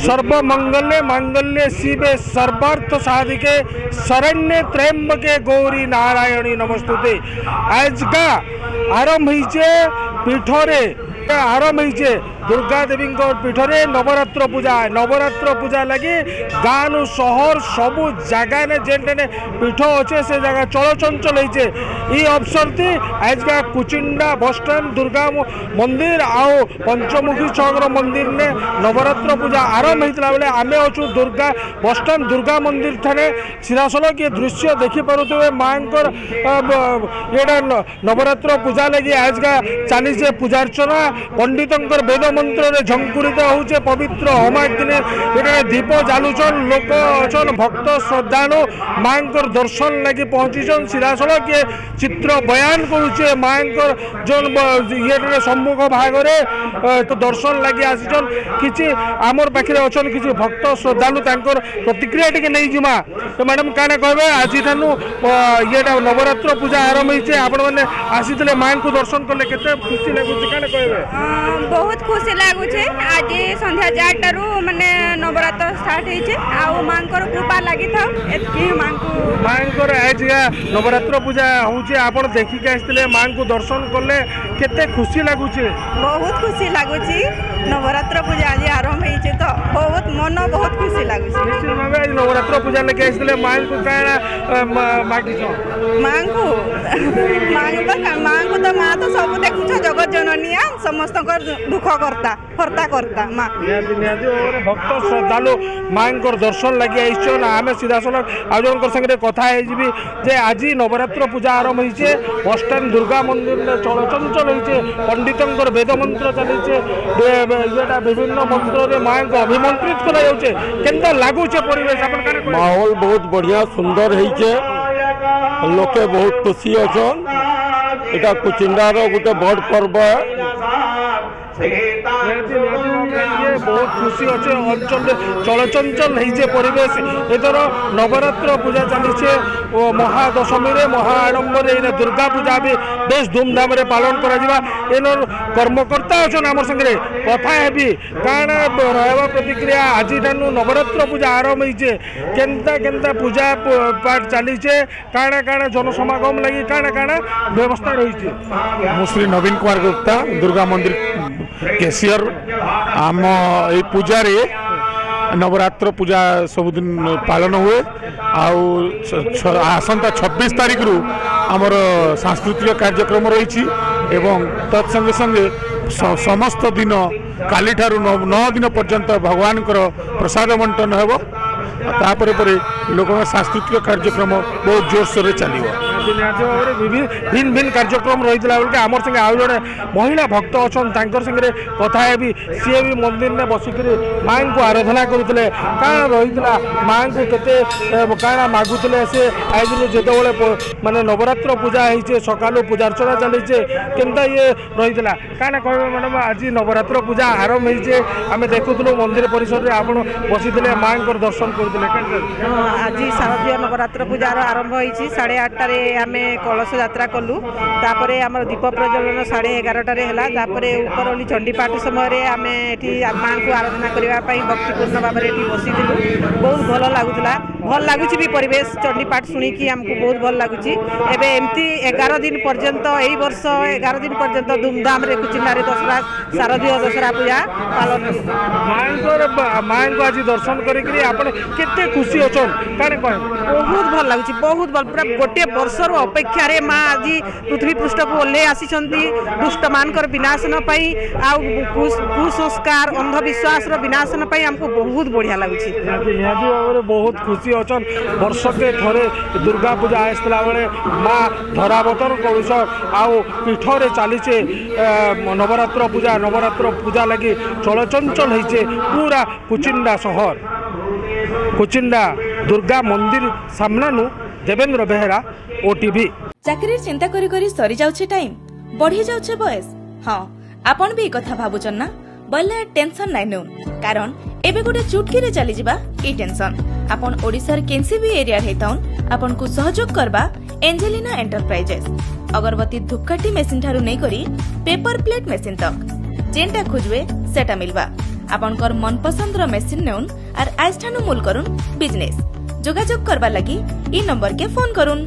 सर्वमंगले मांगल्ये शिवे सर्वार्थ साधिके शरण्ये त्र्यंबके गौरी नारायणी नमस्तुते। आज का आरंभ होइछे पीठरे आरंभ होइछे दुर्गा देवी पीठरे नवरात्र पूजा लगी गाँव सहर सबू जगह ने जेने पीठ अच्छे से जगह चलचंचल होइछे। ई अवसर थी आज का कुचिंडा बस स्टैंड दुर्गा मंदिर आओ पंचमुखी चक्र मंदिर ने नवरात्र पूजा आरंभ होता बेले आमे अच्छु दुर्गा बस स्टैंड दुर्गा मंदिर ठाने सीधासलख ये दृश्य देखिपे माँ ये नवरात्र पूजा लगी आज का चली पूजार्चना पंडित वेद मंत्र झंकुरित होचे पवित्र होमाग्नि ये दीप जालुचन लोक अचन भक्त श्रद्धालु माँ दर्शन लगी पहुँचीचन सीधासलख ये चित्र बयान करुचे माँ जो ये सम्मुख भागरे तो दर्शन लगी आसीचन किसी आमर पाखे अच्छन किसी भक्त श्रद्धालु तांकर प्रतिक्रिया टी नहीं जिमा। तो मैडम क्या कहबे आज ठानु ये नवरात्र पूजा आरंभ होइछे आपण माने आसीथिले माँ को दर्शन कले केते खुशी लागुचे क्या कहबे? बहुत खुशी लागुचे आज संध्या 4 माने नवरात्र स्टार्ट होइछे आ माँ कृपा लगी था एतकी माँ आज नवरात्र पूजा होउछे आपण देखिके आसीथिले माँ को दर्शन कले केते खुशी लागुचे? बहुत खुशी लागुची नवरात्र पूजा आज आरंभ होइछे तो बहुत मन बहुत खुशी लागुची। निश्चित भाव आज नवरात्र पूजा लेके आसीथिले माँ को काना मागिछो? माँ को तो माँ तो सब देखुछ जगत जननी समस्त दुख करता माँ भक्त श्रद्धालु माँ दर्शन लगी आईचन आम सीधासलख आज संगे कथा जे आज नवरात्र पूजा आरंभ होइछे बस स्टैंड दुर्गा मंदिर चलचंचल होइछे पंडित वेद मंत्र चलीचे विभिन्न मंत्र माँ को अभिमंत्रित कराउछे केनता लागुचे परिवेश अपन माहौल बहुत बढ़िया सुंदर होइछे लोके बहुत खुशी अछन एटा कुचिंडार गोटे बड़ पर्व बहुत खुशी अच्छे अंचल चलचंचल होइछे परिवेश एथर नवरात्र पूजा चलीछे महादशमी महाआडम्बर दुर्गा पूजा भी बेस धूमधाम रे पालन करा इन कर्मकर्ता अच्छन आम संगे कथा हेबी काना रहबा प्रतिक्रिया आज ठानु नवरात्र पूजा आरंभ होइछे केनता केनता पूजा पाठ चलीछे काना काना जनसमागम लगी काना काना व्यवस्था रहिछे। मु श्री नवीन कुमार गुप्ता दुर्गा मंदिर कैशियर आम ये पूजा रे नवरात्र पूजा सबुदिन पालन हुए आसंता 26 तारीख रु आमर सांस्कृतिक कार्यक्रम रही एवं तत्संगे संगे समस्त दिन काली ठारू 9 दिन पर्यंत भगवान प्रसाद बंटन हेबो तापरे परे लोक सांस्कृतिक कार्यक्रम बहुत जोरसोर चलो भिन्न भिन्न कार्यक्रम रही है आम संगे आउ जड़े महिला भक्त अच्छा संगे कथा भी सी भी मंदिर में बसिक माँ को आराधना करुले क्या रही माँ को केते क्या मागुले से आज जो माने नवरात्र पूजा होइछे सकालू पूजार्चना चलीचे केनता ये रही क्या कह मैडम आज नवरात्र पूजा आरंभ होइछे आम देखुलु मंदिर परिसर में आप बसी माँ को दर्शन कर आज शारदीय नवरात्र पूजार आरंभ होइछि 8:30 आम कलश यात्रा कलु तापरे आमर दीप प्रज्वलन 11:30 है तापरे उपरली चंडीपाठ समय आम एठी माँ को आराधना करने भक्तिपूर्ण भाव में बसीलु बहुत भल लगुला भल लगुच भी परिवेश चंडीपाठ शुणिकी आमको बहुत भल लगुच एवं एमती 11 दिन पर्यंत यही वर्ष 11 दिन पर्यंत धूमधाम रे कुचिंडारे दसरा शारदीय दसरा पूजा पालन माँ को आज दर्शन करते खुशी अच्छा बहुत भल लगुच बहुत भल पूरा गोटे वर्षर अपेक्षा रे माँ आज पृथ्वी पृष्ठ को ओह्ले आसी दुष्ट मानकर विनाशन कुसंस्कार अंधविश्वास विनाशन आमको बहुत बढ़िया लगुच बहुत खुशी अच्छा वर्ष के थरे दुर्गा पूजा आसला बेले माँ धरावतर कौश आउ पीठरे चलीचे नवरात्र पूजा लगी चलचंचल होइछे पूरा कुचिंडा शहर कुचिंडा दुर्गा मंदिर सामनानु देवेंद्र बेहेरा ओटीवी। चाकरी चिंता करी करी सरी जाउछे टाइम बढ़ी जाउछे बयस हाँ आपण भी कथा भाबुचन ना बोले टेंशन नाइ नो कारण एबे गोटे चुटकी रे चली जिबा ई टेंशन आपण ओडिसार केनसी भी एरिया हेताउन आपण को सहयोग करबा एंजेलिना एंटरप्राइजेस अगरबत्ती धूपकाठी मेसिन ठारू नै करी पेपर प्लेट मेसिन तक जेंटा खोजवे सेटा मिलबा आपनकर मनपसंद मेसिन नेउन और आज ठानु मूल करुन बिजनेस जोगाजोग करबा लगी ई नंबर के फोन करुन।